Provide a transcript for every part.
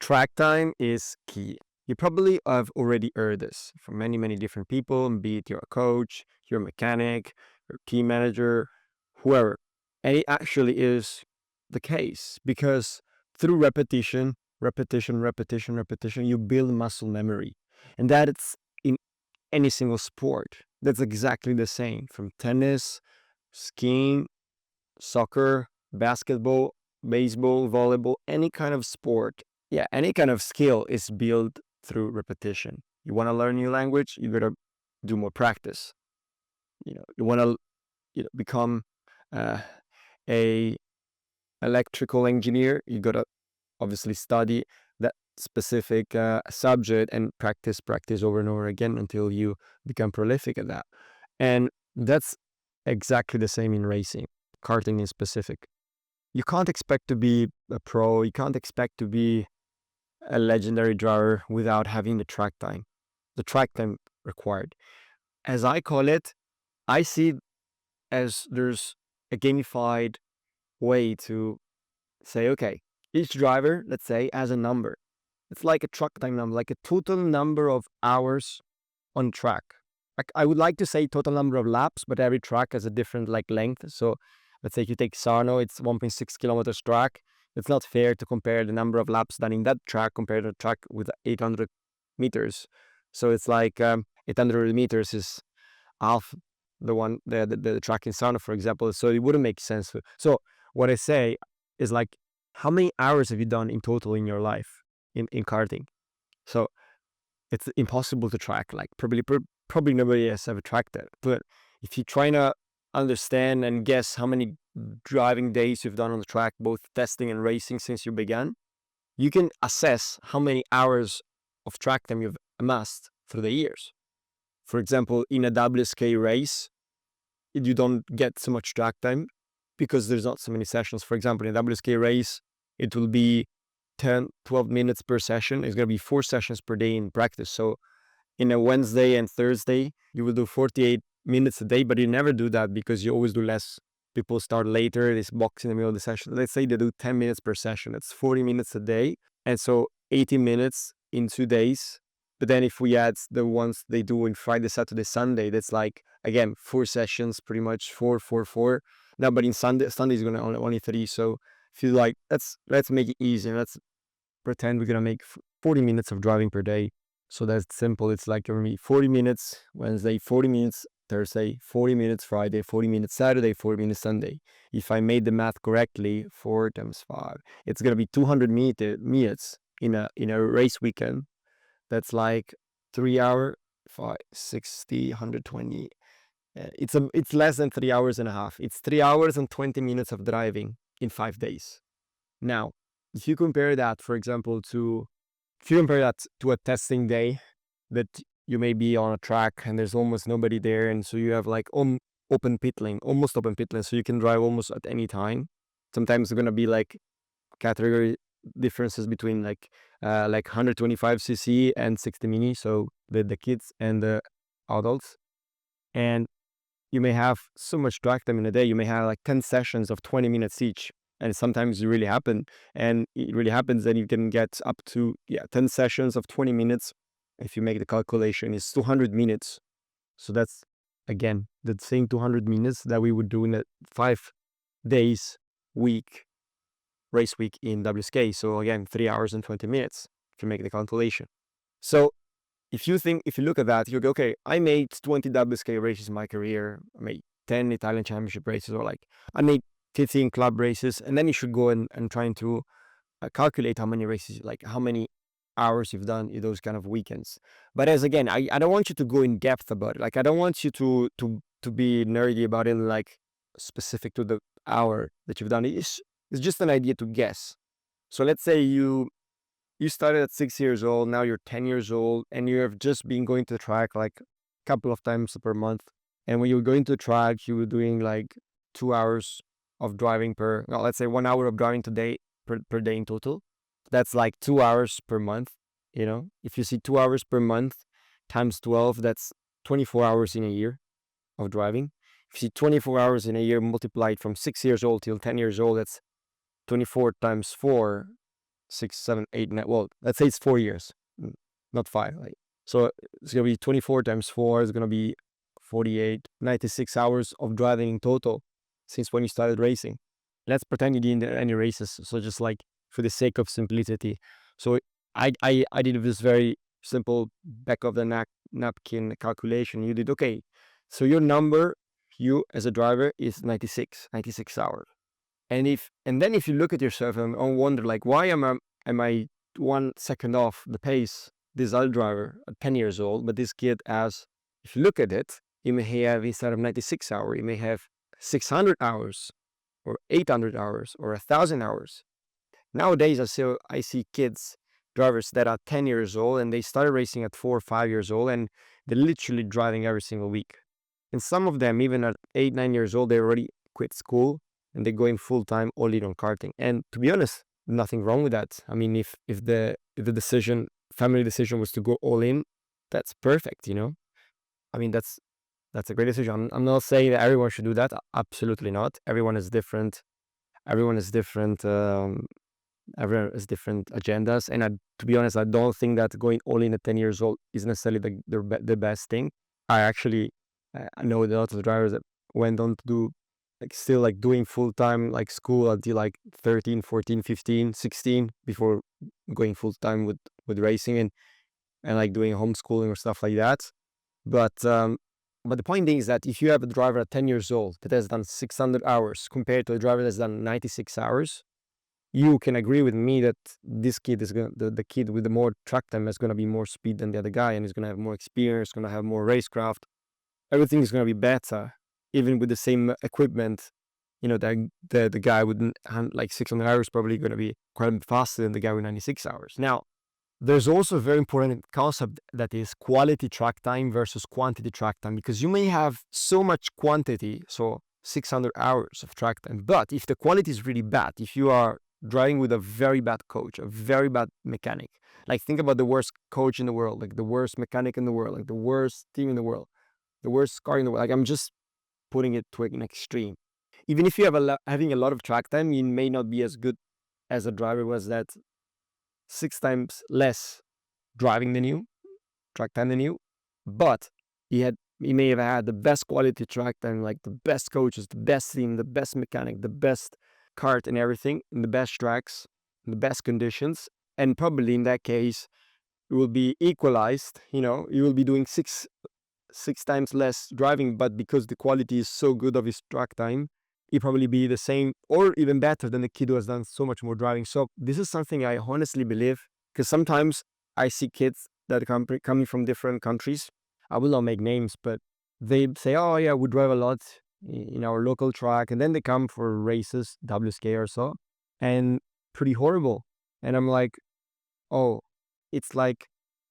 Track time is key. You probably have already heard this from many, many different people, be it you're a coach, you're a mechanic, your team manager, whoever. And it actually is the case because through repetition, you build muscle memory. And that's in any single sport. That's exactly the same from tennis, skiing, soccer, basketball, baseball, volleyball, any kind of sport. Yeah, any kind of skill is built through repetition. You want to learn a new language, you gotta do more practice. You want to become uh, a electrical engineer, you gotta obviously study that specific subject and practice over and over again until you become prolific at that. And that's exactly the same in racing, karting in specific. You can't expect to be a pro, you can't expect to be a legendary driver without having the track time required. As I call it, I see it as there's a gamified way to say, okay, each driver, let's say, has a number. It's like a track time number, like a total number of hours on track. Like I would like to say total number of laps, but every track has a different length. So let's say if you take Sarno, it's 1.6 kilometers track. It's not fair to compare the number of laps done in that track compared to a track with 800 meters. So it's like 800 meters is half the track in Sarno, for example. So it wouldn't make sense. So what I say is like, how many hours have you done in total in your life in karting? So it's impossible to track. Like probably nobody has ever tracked it. But if you're trying to understand and guess how many driving days you've done on the track, both testing and racing since you began, you can assess how many hours of track time you've amassed through the years. For example, in a WSK race, you don't get so much track time because there's not so many sessions. For example, in a WSK race, it will be 10, 12 minutes per session. It's going to be 4 sessions per day in practice. So in a Wednesday and Thursday, you will do 48 minutes a day, but you never do that because you always do less. People start later, this box in the middle of the session. Let's say they do 10 minutes per session. That's 40 minutes a day. And so 80 minutes in 2 days. But then if we add the ones they do in Friday, Saturday, Sunday, that's like, again, 4 sessions, pretty much 4, 4, 4. Now, but in Sunday is going to only 3. So if you like, let's make it easy. Let's pretend we're going to make 40 minutes of driving per day. So that's simple. It's like going to be 40 minutes Wednesday, 40 minutes Thursday, 40 minutes Friday, 40 minutes Saturday, 40 minutes Sunday. If I made the math correctly, 4 times 5, it's going to be 200 minutes in a race weekend. That's like 3 hours, 5, 60, 120. It's less than 3 hours and a half. It's 3 hours and 20 minutes of driving in 5 days. Now, if you compare that, for example, to a testing day that you may be on a track and there's almost nobody there, and so you have like almost open pit lane, so you can drive almost at any time. Sometimes it's gonna be like category differences between like 125 cc and 60 mini, so the kids and the adults, and you may have so much track time in a day. You may have like 10 sessions of 20 minutes each, and sometimes it really happens, and it really happens that you can get up to 10 sessions of 20 minutes. If you make the calculation, is 200 minutes. So that's again the same 200 minutes that we would do in a 5 days race week in WSK. So again, 3 hours and 20 minutes if you make the calculation. So if you look at that, you go, okay, I made 20 WSK races in my career. I made 10 Italian championship races, or like I made 15 club races, and then you should go and trying to calculate how many races, like how many hours you've done in those kind of weekends. But as again, I don't want you to go in depth about it. Like I don't want you to be nerdy about it, like specific to the hour that you've done. It's just an idea to guess. So let's say you started at 6 years old, now you're 10 years old, and you have just been going to the track like a couple of times per month. And when you were going to the track, you were doing like 2 hours of driving let's say 1 hour of driving per day in total. That's like 2 hours per month. If you see 2 hours per month times 12, that's 24 hours in a year of driving. If you see 24 hours in a year multiplied from 6 years old till 10 years old, that's 24 times 4. 6, 7, 8, 9. Well, let's say it's 4 years, not 5. Like, so it's gonna be 24 times 4. It's gonna be 48, 96 hours of driving in total since when you started racing. Let's pretend you didn't do any races. So just like for the sake of simplicity. So I did this very simple back of the napkin calculation. You did, okay, so your number, you as a driver, is 96 hours. And then if you look at yourself and wonder like, why am I 1 second off the pace, this other driver at 10 years old, but this kid has, if you look at it, he may have, instead of 96 hours, he may have 600 hours or 800 hours or 1,000 hours. Nowadays, I see kids, drivers that are 10 years old and they started racing at 4 or 5 years old, and they're literally driving every single week. And some of them, even at 8, 9 years old, they already quit school and they're going full time all in on karting. And to be honest, nothing wrong with that. I mean, if the family decision was to go all in, that's perfect, you know. I mean, that's a great decision. I'm not saying that everyone should do that. Absolutely not. Everyone is different. Everyone is different. Everyone has different agendas. And to be honest, I don't think that going all in at 10 years old is necessarily the best thing. I know a lot of drivers that went on to do like still like doing full-time like school until like 13, 14, 15, 16 before going full-time with racing and like doing homeschooling or stuff like that. But the point being is that if you have a driver at 10 years old that has done 600 hours compared to a driver that's done 96 hours, you can agree with me that this kid is the kid with the more track time is going to be more speed than the other guy, and he's going to have more experience, going to have more racecraft. Everything is going to be better, even with the same equipment. You know, the guy with like 600 hours probably going to be quite a bit faster than the guy with 96 hours. Now, there's also a very important concept that is quality track time versus quantity track time, because you may have so much quantity, so 600 hours of track time, but if the quality is really bad, if you are driving with a very bad coach, a very bad mechanic, like think about the worst coach in the world, like the worst mechanic in the world, like the worst team in the world, the worst car in the world, like I'm just putting it to an extreme. Even if you have having a lot of track time, you may not be as good as a driver was that 6 times less driving than you, track time than you, but he may have had the best quality track time, like the best coaches, the best team, the best mechanic, the best kart and everything, in the best tracks, in the best conditions, and probably in that case it will be equalized. You know, you will be doing six times less driving, but because the quality is so good of his track time, he'll probably be the same or even better than the kid who has done so much more driving. So this is something I honestly believe, because sometimes I see kids that are coming from different countries. I will not make names, but they say, oh yeah, we drive a lot in our local track, and then they come for races, WSK or so, and pretty horrible. And I'm like, oh, it's like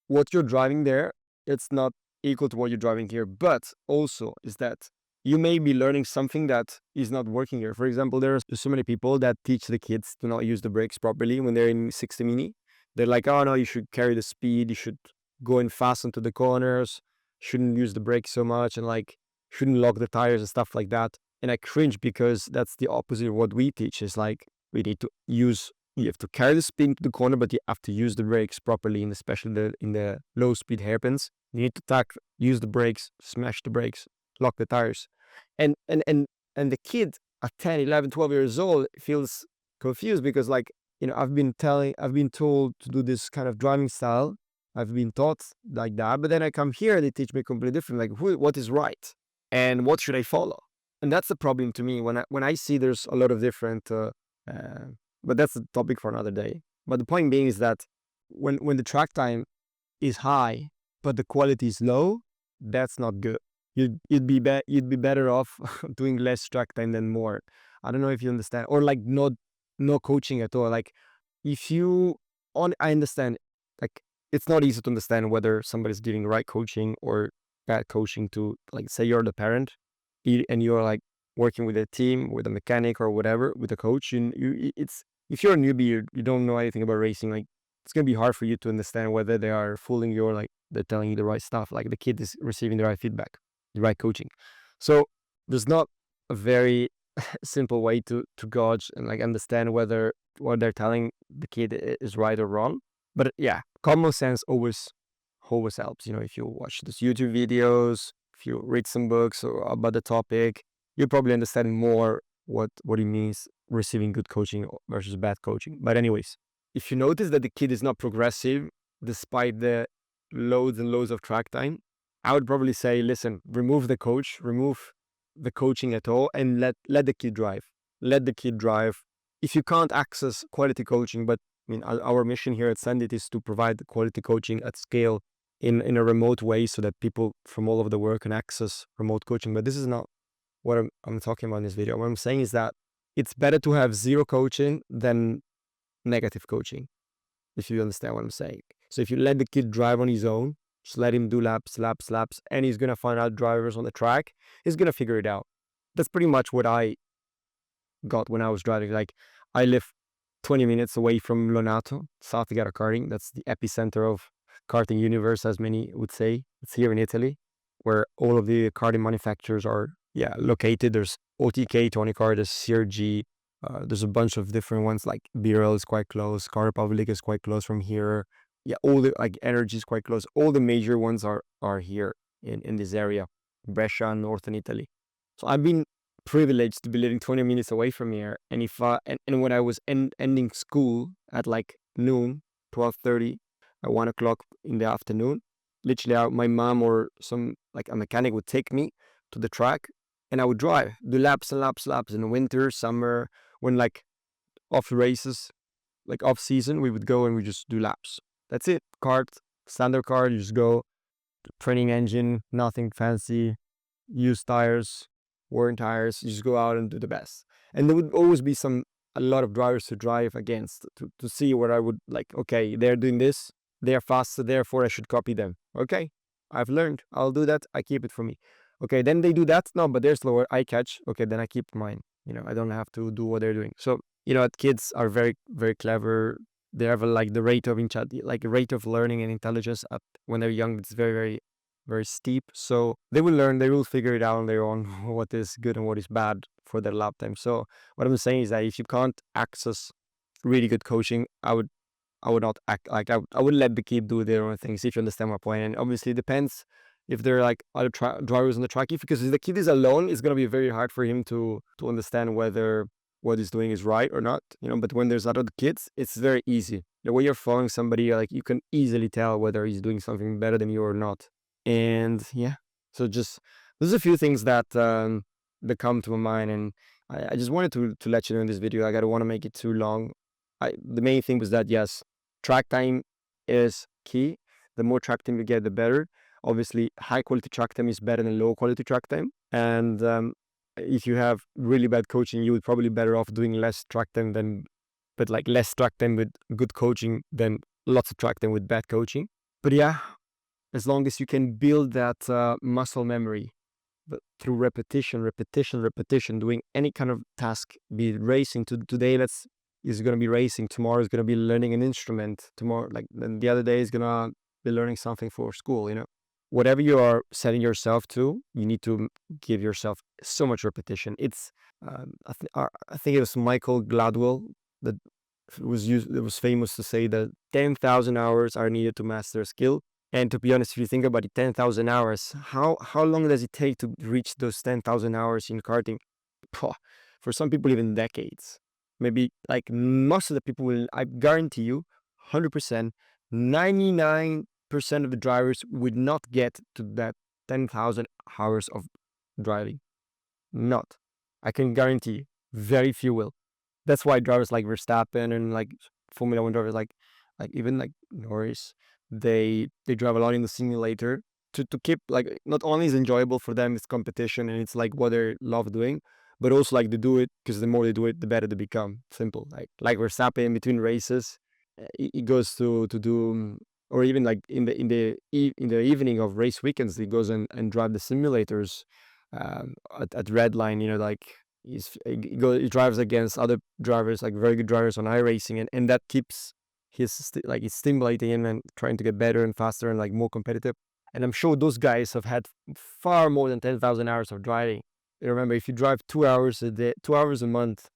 what you're driving there, it's not equal to what you're driving here. But also is that you may be learning something that is not working here. For example, there are so many people that teach the kids to not use the brakes properly when they're in 60 Mini. They're like, oh no, you should carry the speed, you should go in fast into the corners, shouldn't use the brakes so much, and like shouldn't lock the tires and stuff like that. And I cringe, because that's the opposite of what we teach. Is like we need to use, you have to carry the speed into the corner, but you have to use the brakes properly, and especially in the low speed hairpins. You need to use the brakes, smash the brakes, lock the tires. And the kid at 10, 11, 12 years old feels confused, because like, you know, I've been told to do this kind of driving style. I've been taught like that, but then I come here and they teach me completely different. Like, what is right and what should I follow? And that's the problem to me when I see there's a lot of different. But that's a topic for another day. But the point being is that when the track time is high but the quality is low, that's not good. You'd be better off doing less track time than more. I don't know if you understand, or like no coaching at all. Like if you I understand, like it's not easy to understand whether somebody's giving the right coaching or bad coaching to, like, say you're the parent and you're like working with a team, with a mechanic or whatever, with a coach, and it's, if you're a newbie, you don't know anything about racing, like it's gonna be hard for you to understand whether they are fooling you or like they're telling you the right stuff, like the kid is receiving the right feedback, the right coaching. So there's not a very simple way to gauge and like understand whether what they're telling the kid is right or wrong. But yeah, common sense always helps. If you watch those YouTube videos, if you read some books or about the topic, you probably understand more what it means receiving good coaching versus bad coaching. But anyways, if you notice that the kid is not progressive despite the loads and loads of track time, I would probably say, listen, remove the coach, remove the coaching at all, and let the kid drive. Let the kid drive. If you can't access quality coaching, but I mean, our mission here at Senndit is to provide quality coaching at scale in a remote way so that people from all over the world can access remote coaching. But this is not what I'm talking about in this video. What I'm saying is that it's better to have zero coaching than negative coaching, if you understand what I'm saying. So if you let the kid drive on his own, just let him do laps, and he's going to find out drivers on the track, he's going to figure it out. That's pretty much what I got when I was driving. Like, I live 20 minutes away from Lonato, South Gara Karting. That's the epicenter of karting universe, as many would say. It's here in Italy, where all of the karting manufacturers are located. There's OTK, Tony Kart, there's CRG, there's a bunch of different ones, like BRL is quite close, Car Republic is quite close from here. All the like Energy is quite close. All the major ones are here in this area, Brescia, northern Italy. So I've been privileged to be living 20 minutes away from here. And if and when I was ending school at like noon, 12:30, at 1 o'clock in the afternoon, literally my mom or some like a mechanic would take me to the track, and I would drive, do laps and laps in winter, summer, when like off races, like off season, we would go and we just do laps. That's it. Kart, standard car, you just go, training engine, nothing fancy, used tires, worn tires, you just go out and do the best. And there would always be a lot of drivers to drive against to see what I would like, okay, they're doing this, they're faster, therefore I should copy them. Okay, I've learned, I'll do that, I keep it for me. Okay, then they do that, no, but they're slower, I catch, okay, then I keep mine. I don't have to do what they're doing. So, kids are very, very clever. They have like the rate of rate of learning and intelligence up when they're young. It's very, very, very steep. So they will learn, they will figure it out on their own, what is good and what is bad for their lap time. So what I'm saying is that if you can't access really good coaching, I would not act like I would let the kid do their own things, if you understand my point. And obviously it depends if there are like other drivers on the track. Because if the kid is alone, it's going to be very hard for him to understand whether what he's doing is right or not, but when there's other kids, it's very easy. The way you're following somebody, like, you can easily tell whether he's doing something better than you or not. And so just there's a few things that that come to my mind, and I just wanted to let you know in this video. I don't want to make it too long. The main thing was that, yes, track time is key. The more track time you get, the better. Obviously, high quality track time is better than low quality track time. And if you have really bad coaching, you would probably better off doing less track time but like less track time with good coaching than lots of track time with bad coaching. But yeah, as long as you can build that muscle memory through repetition, doing any kind of task, be it racing. Today, is going to be racing. Tomorrow is going to be learning an instrument. Tomorrow, like then the other day, is going to be learning something for school. Whatever you are setting yourself to, you need to give yourself so much repetition. It's I think it was Michael Gladwell that was famous to say that 10,000 hours are needed to master a skill. And to be honest, if you think about it, 10,000 hours, how long does it take to reach those 10,000 hours in karting? For some people, even decades. Maybe like most of the people will, I guarantee you, 100%, 99% of the drivers would not get to that 10,000 hours of driving. Not. I can guarantee very few will. That's why drivers like Verstappen and like Formula 1 drivers like even like Norris, they drive a lot in the simulator to keep, like, not only is enjoyable for them, it's competition and it's like what they love doing, but also like they do it because the more they do it, the better they become. Simple. Like Verstappen, in between races, he goes to do, or even like in the evening of race weekends, he goes and drive the simulators at red line. Like he drives against other drivers, like very good drivers on iRacing, and that keeps it's stimulating him and trying to get better and faster and like more competitive. And I'm sure those guys have had far more than 10,000 hours of driving. remember, if you drive 2 hours a day, 2 hours a month,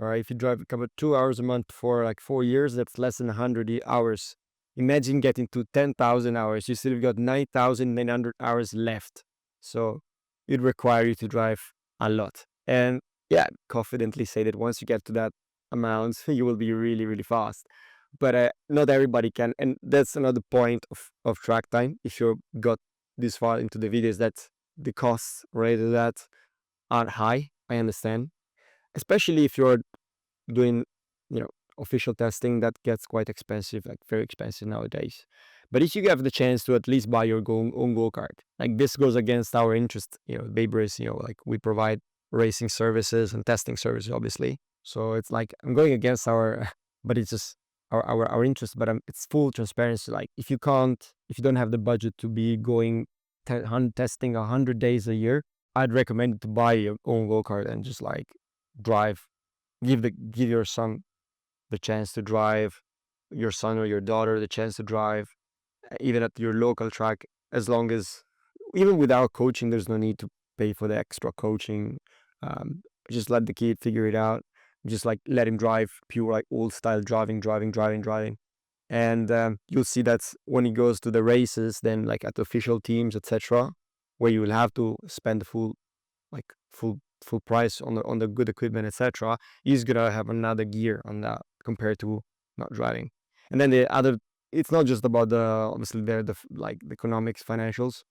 all right, if you drive about 2 hours a month for like 4 years, that's less than 100 hours. Imagine getting to 10,000 hours. You still got 9,900 hours left. So it require you to drive a lot. And yeah, confidently say that once you get to that amount, you will be really, really fast. But not everybody can. And that's another point of track time. If you got this far into the videos, that the costs related to that are high. I understand. Especially if you're doing, you know, official testing, that gets quite expensive, like very expensive nowadays. But if you have the chance to at least buy your own go-kart, like this goes against our interest, BabyRace, like we provide racing services and testing services, obviously. So it's like I'm going against our, but it's just our interest, but it's full transparency. Like if you don't have the budget to be going testing 100 days a year, I'd recommend to buy your own go-kart and just like drive, give your son the chance to drive, your son or your daughter the chance to drive, even at your local track. As long as, even without coaching, there's no need to pay for the extra coaching. Just let the kid figure it out. Just like let him drive pure like old style driving, and you'll see that when he goes to the races, then like at official teams, etc., where you will have to spend the full price on the good equipment, etc., he's gonna have another gear on that compared to not driving. And then the other, it's not just about the, obviously the economics, financials.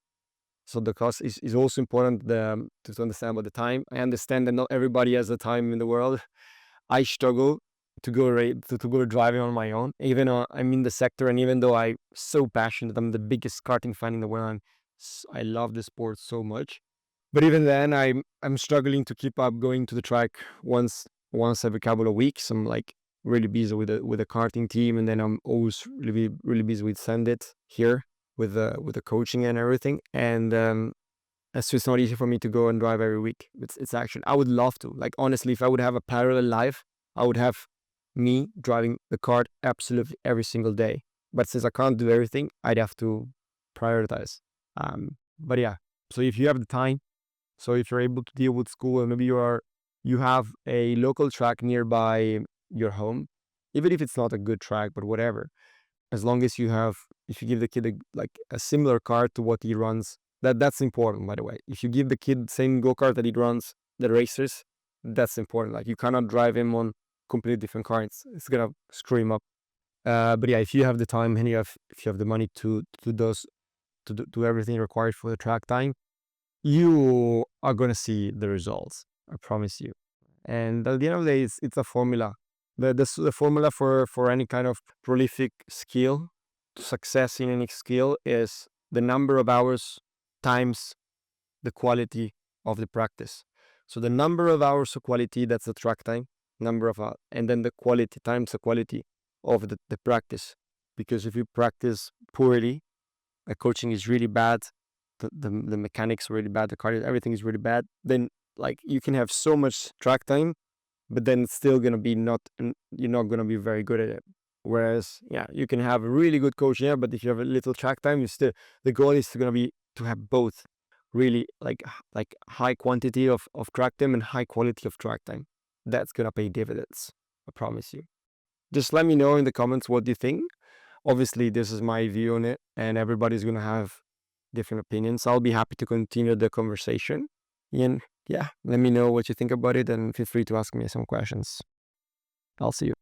So the cost is also important, to understand about the time. I understand that not everybody has the time in the world. I struggle to go driving on my own, even though I'm in the sector, and even though I'm so passionate, I'm the biggest karting fan in the world. I love the sport so much. But even then, I'm struggling to keep up going to the track once every couple of weeks. I'm like really busy with the karting team, and then I'm always really really busy with Senndit here with the coaching and everything. And so it's not easy for me to go and drive every week. It's actually, I would love to. Like honestly, if I would have a parallel life, I would have me driving the kart absolutely every single day. But since I can't do everything, I'd have to prioritize. But yeah, so if you have the time, so if you're able to deal with school, and maybe you have a local track nearby your home, even if it's not a good track, but whatever, as long as if you give the kid a similar car to what he runs, that's important, by the way. If you give the kid the same go-kart that he runs, the racers, that's important. Like you cannot drive him on completely different cars. It's gonna screw him up. But yeah, if you have the time and if you have the money to do everything required for the track time, you are going to see the results. I promise you. And at the end of the day, it's a formula. The formula for any kind of prolific skill, success in any skill, is the number of hours times the quality of the practice. So the number of hours of quality, that's the track time, number of hours, and then the quality times the quality of the practice. Because if you practice poorly, the coaching is really bad, the mechanics are really bad, the cardio, everything is really bad, then like you can have so much track time, but then it's still gonna be you're not gonna be very good at it. Whereas, yeah, you can have a really good coach, yeah, but if you have a little track time, the goal is gonna be to have both, really like high quantity of track time and high quality of track time. That's gonna pay dividends, I promise you. Just let me know in the comments what you think. Obviously, this is my view on it, and everybody's gonna have different opinions. I'll be happy to continue the conversation. And yeah, let me know what you think about it, and feel free to ask me some questions. I'll see you.